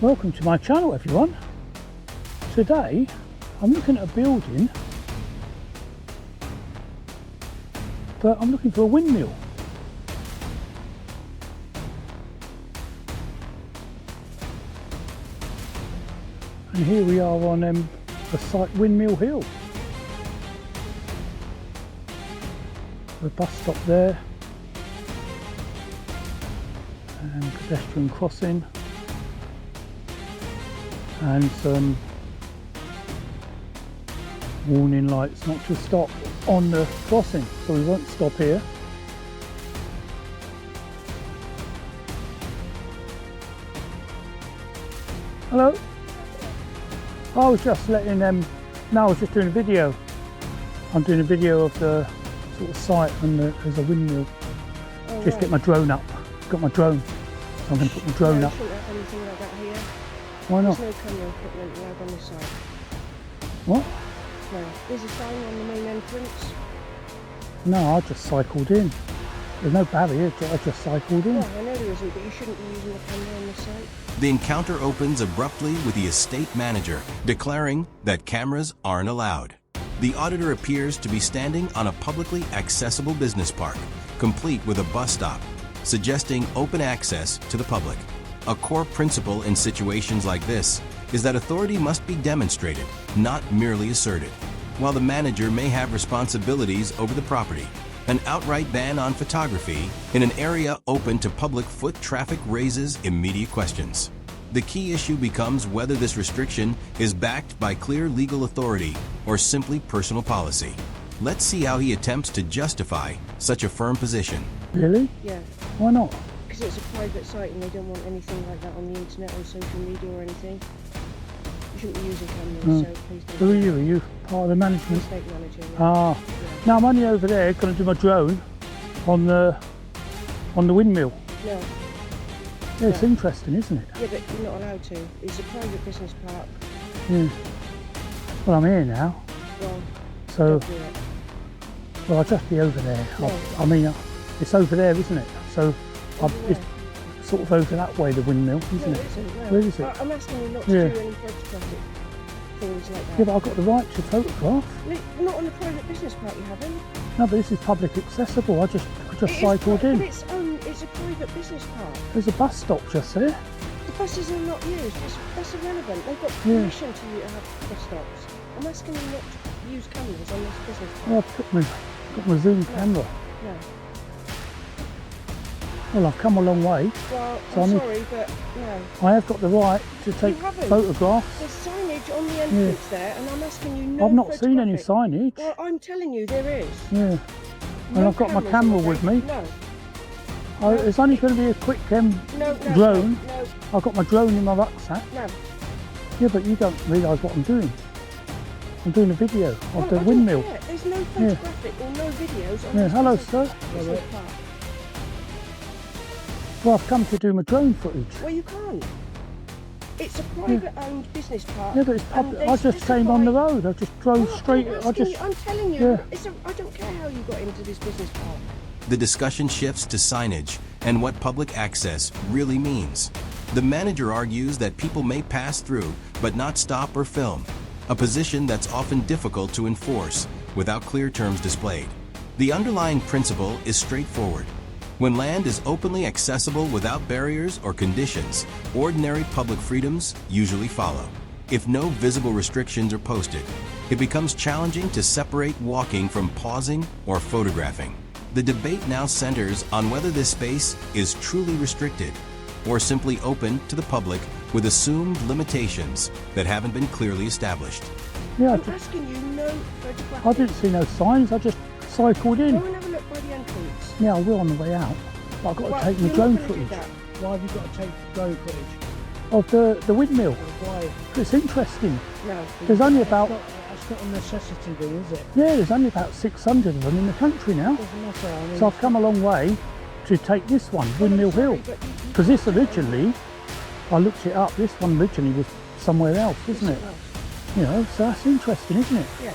Welcome to my channel, everyone. Today I'm looking at a building, but I'm looking for a windmill. And here we are on the site Windmill Hill. The bus stop there, and pedestrian crossing, and some warning lights not to stop on the crossing, so we won't stop here. Hello. I was just letting no, I was just doing a video. I'm doing a video of the sort of site, and there's a windmill. Oh, just right. Get my drone up. Got my drone, so I'm going to put my drone up. You shouldn't have anything like that here. Why not? There's no camera equipment allowed on this site. What? No. There's a sign on the main entrance. No, I just cycled in. There's no barrier, I just cycled in. Well, I know there isn't, but you shouldn't be using the camera on this site. The encounter opens abruptly with the estate manager declaring that cameras aren't allowed. The auditor appears to be standing on a publicly accessible business park, complete with a bus stop, suggesting open access to the public. A core principle in situations like this is that authority must be demonstrated, not merely asserted. While the manager may have responsibilities over the property, an outright ban on photography in an area open to public foot traffic raises immediate questions. The key issue becomes whether this restriction is backed by clear legal authority or simply personal policy. Let's see how he attempts to justify such a firm position. Really? Yeah. Why not? Because it's a private site and they don't want anything like that on the internet or social media or anything. You shouldn't be using cameras, so please don't. Who are you? Are you part of the management? Estate manager, yeah. Ah. Yeah. Now I'm only over there going to do my drone on the windmill. No. Yeah, it's interesting, isn't it? Yeah, but you're not allowed to. It's a private business park. Yeah. Well, I'm here now. Well, so, don't do it. Well, I'll just be over there. No. I mean, it's over there, isn't it? So, it's sort of over that way, the windmill, isn't No, it? it isn't, no. Where is it? I'm asking you not to do any photographic things like that. Yeah, but I've got the right to photograph. No, not on a private business park, you haven't. No, but this is public accessible. I just cycled in. But it's a private business park. There's a bus stop just there. The buses are not used. That's irrelevant. They've got permission to have bus stops. I'm asking you not to use cameras on this business park. Well, I've got my zoom camera. No. Well, I've come a long way. Well, so I'm sorry, but no. I have got the right to take photographs. There's signage on the entrance there, and I'm asking you no. I've not seen any signage. Well, I'm telling you there is. Yeah. And I've got my camera with me. No. It's only going to be a quick drone. No. I've got my drone in my rucksack. No. Yeah, but you don't realise what I'm doing. I'm doing a video of the windmill. There's no photographic or no videos on this hello, business sir. Well, I've come to do my drone footage. Well, you can't. It's a private-owned business park. Yeah, but it's public. I just came on the road. I just drove straight. I'm telling you. I don't care how you got into this business park. The discussion shifts to signage and what public access really means. The manager argues that people may pass through but not stop or film, a position that's often difficult to enforce without clear terms displayed. The underlying principle is straightforward. When land is openly accessible without barriers or conditions, ordinary public freedoms usually follow. If no visible restrictions are posted, it becomes challenging to separate walking from pausing or photographing. The debate now centers on whether this space is truly restricted or simply open to the public with assumed limitations that haven't been clearly established. Yeah, I'm asking you no photographic. I didn't see no signs. I just cycled in. Go and have a look by the entrance. Yeah, I will on the way out. But I've got to take my drone footage. Why have you got to take drone footage? Of the windmill. Why? It's interesting. No. There's only about... That's not a necessity thing, is it? Yeah, there's only about 600 of them in the country now. Doesn't matter. I mean, So I've come a long way to take this one, Windmill Hill. Because this originally, I looked it up, this one originally was somewhere else, isn't it? You know, so that's interesting, isn't it? Yeah.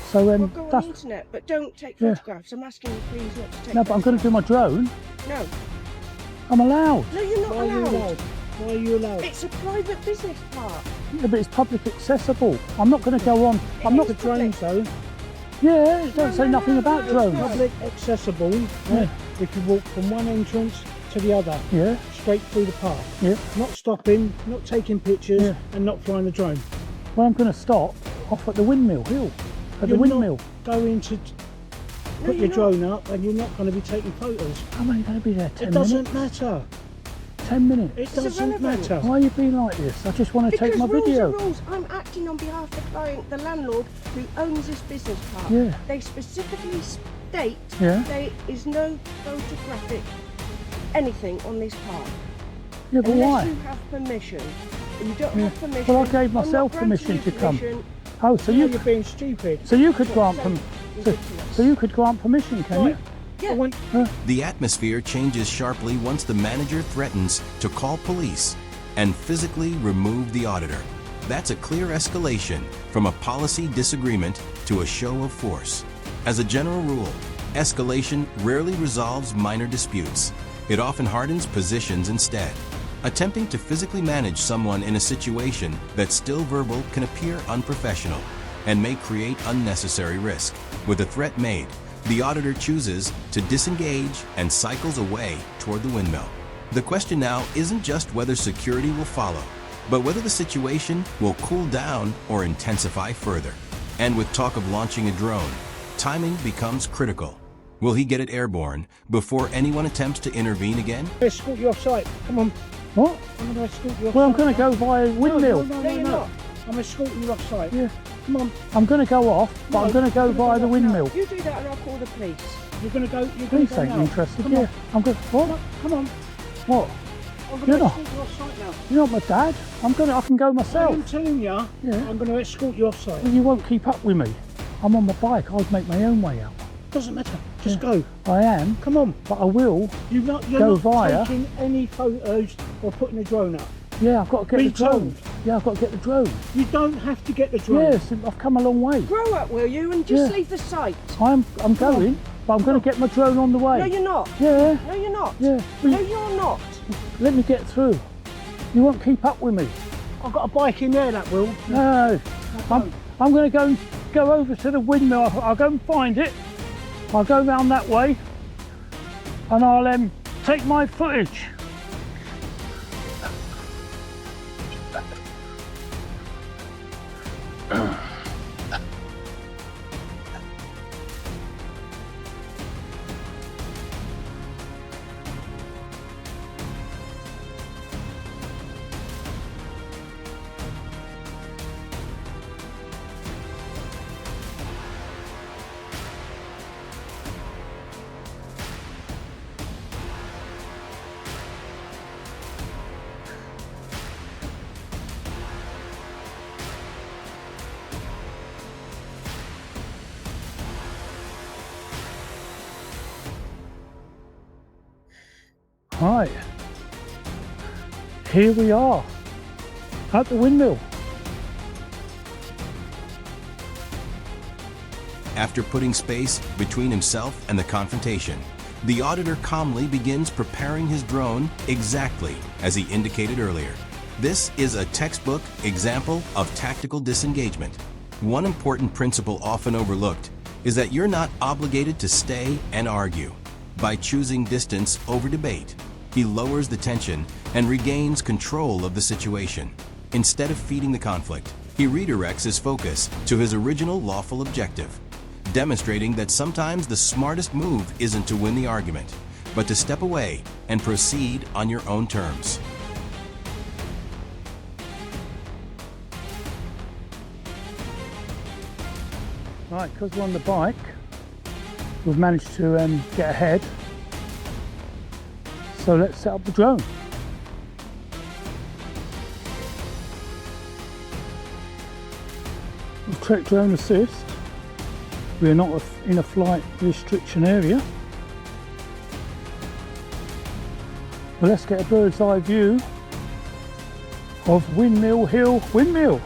So well, go on the internet, but don't take photographs. I'm asking you please not to take No, but I'm going to do my drone. No. I'm allowed. No, you're not allowed. Why are you allowed? It's a private business park. Yeah, but it's public accessible. I'm not going to go on. I'm not. The drones though, Yeah, it doesn't say no, nothing no, about no, drones. no. public accessible. Yeah. If you walk from one entrance to the other, Yeah, straight through the park. yeah. Not stopping, not taking pictures, Yeah. and not flying the drone. Well, I'm going to stop off at the windmill hill. At the You're windmill. not going to No, put your you're not. drone up, and you're not going to be taking photos. I'm only going to be there 10 It doesn't minutes. matter. 10 minutes. It It's doesn't irrelevant. matter. Why are you being like this? I just want to Because take my rules video. are rules. I'm acting on behalf of the client, the landlord, who owns this business park. Yeah. They specifically state Yeah. there is no photographic anything on this park. Yeah, but Unless why? you have permission. You don't Yeah. have permission. Well, I gave I'm not myself granting permission you to come. permission. Oh, so Now you you're being stupid. so you could grant So ridiculous. so you could grant permission, can Right. Yeah. I want The atmosphere changes sharply once the manager threatens to call police and physically remove the auditor. That's a clear escalation from a policy disagreement to a show of force. As a general rule, escalation rarely resolves minor disputes. It often hardens positions instead. Attempting to physically manage someone in a situation that's still verbal can appear unprofessional and may create unnecessary risk. With a threat made, the auditor chooses to disengage and cycles away toward the windmill. The question now isn't just whether security will follow, but whether the situation will cool down or intensify further. And with talk of launching a drone, timing becomes critical. Will he get it airborne before anyone attempts to intervene again? to escort you off site. Come on. What? I'm going to escort you off Well, I'm site. going to go via windmill. No, No, you're not. I'm escorting you off site. Yeah. Come on. I'm going to go off, but I'm No, going to go you're gonna via go the off windmill. You do that and I'll call the police. You're going to go. You're going Police to go ain't now. interested. Come Yeah, on. I'm going. What? No, come on. What? I'm You're going to not. escort you off site now. You're not my dad. I'm going. I can go I'm myself. telling you, Yeah. I'm going to escort you off site. Well, you won't keep up with me. I'm on my bike. I'll make my own way out. Doesn't matter. Just Yeah. go. I am, Come on. but I will. You're Go not via. taking any photos or putting a drone up. Yeah, I've got to get Be the drone. told. Yeah, I've got to get the drone. You don't have to get the drone. Yes, I've come a long way. Grow up, will you, and just Yeah. leave the site. I'm going, but I'm going to get my drone on the way. No, you're not. Yeah, No, you're not. yeah. Well, No, you're not. let me get through. You won't keep up with me. I've got a bike in there that will. No, I'm going to go over to the windmill. I'll go and find it. I'll go round that way, and I'll take my footage. Right, here we are at the windmill. After putting space between himself and the confrontation, the auditor calmly begins preparing his drone exactly as he indicated earlier. This is a textbook example of tactical disengagement. One important principle often overlooked is that you're not obligated to stay and argue. By choosing distance over debate, he lowers the tension and regains control of the situation. Instead of feeding the conflict, he redirects his focus to his original lawful objective, demonstrating that sometimes the smartest move isn't to win the argument, but to step away and proceed on your own terms. Right, because we're on the bike, we've managed to get ahead. So let's set up the drone. We'll click drone assist. We're not in a flight restriction area. But let's get a bird's eye view of Windmill Hill Windmill.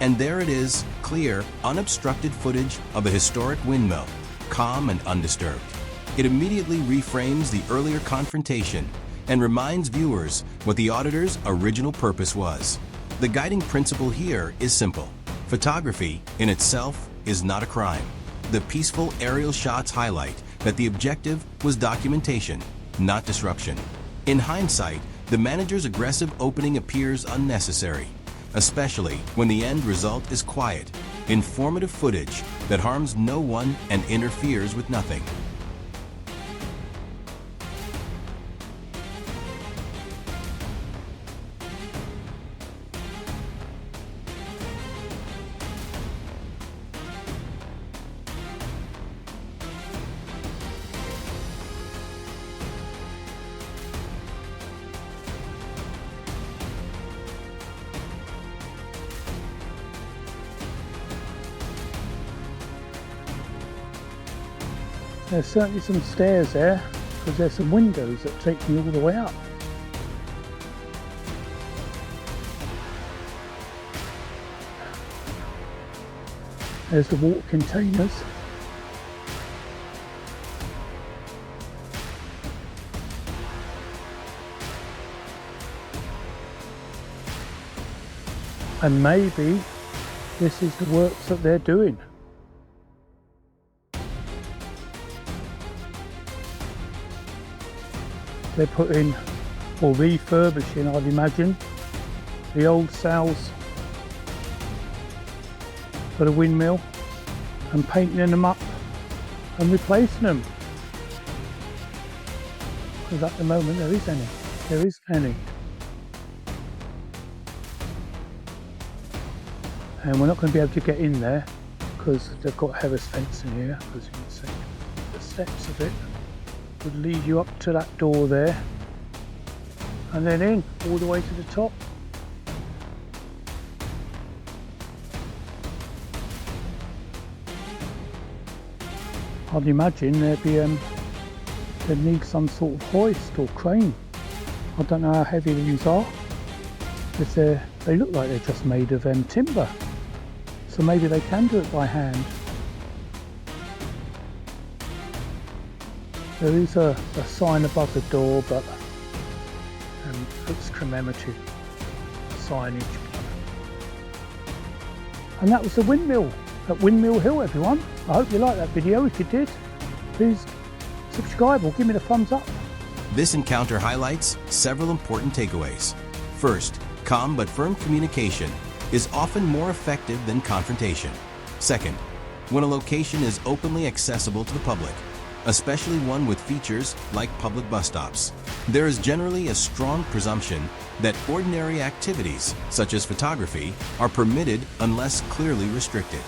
And there it is, clear, unobstructed footage of a historic windmill, calm and undisturbed. It immediately reframes the earlier confrontation and reminds viewers what the auditor's original purpose was. The guiding principle here is simple. Photography, in itself, is not a crime. The peaceful aerial shots highlight that the objective was documentation, not disruption. In hindsight, the manager's aggressive opening appears unnecessary, especially when the end result is quiet, informative footage that harms no one and interferes with nothing. There's certainly some stairs there, because there's some windows that take me all the way up. There's the water containers. And maybe this is the works that they're doing. They're putting, or refurbishing, I'd imagine, the old sails for the windmill and painting them up and replacing them. Because at the moment there isn't any. And we're not going to be able to get in there because they've got Harris fence in here, as you can see. The steps of it would lead you up to that door there and then in all the way to the top. I'd imagine they'd need some sort of hoist or crane. I don't know how heavy these are, because they look like they're just made of timber, so maybe they can do it by hand. There is a sign above the door, but it's commemorative signage. And that was the windmill at Windmill Hill, everyone. I hope you liked that video. If you did, please subscribe or give me the thumbs up. This encounter highlights several important takeaways. First, calm but firm communication is often more effective than confrontation. Second, when a location is openly accessible to the public, especially one with features like public bus stops, there is generally a strong presumption that ordinary activities, such as photography, are permitted unless clearly restricted.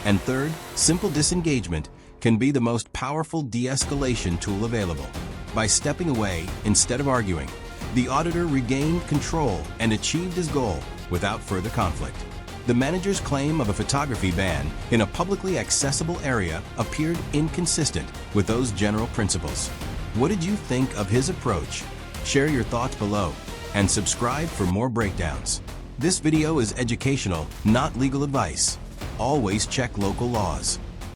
And third, simple disengagement can be the most powerful de-escalation tool available. By stepping away instead of arguing, the auditor regained control and achieved his goal without further conflict. The manager's claim of a photography ban in a publicly accessible area appeared inconsistent with those general principles. What did you think of his approach? Share your thoughts below and subscribe for more breakdowns. This video is educational, not legal advice. Always check local laws.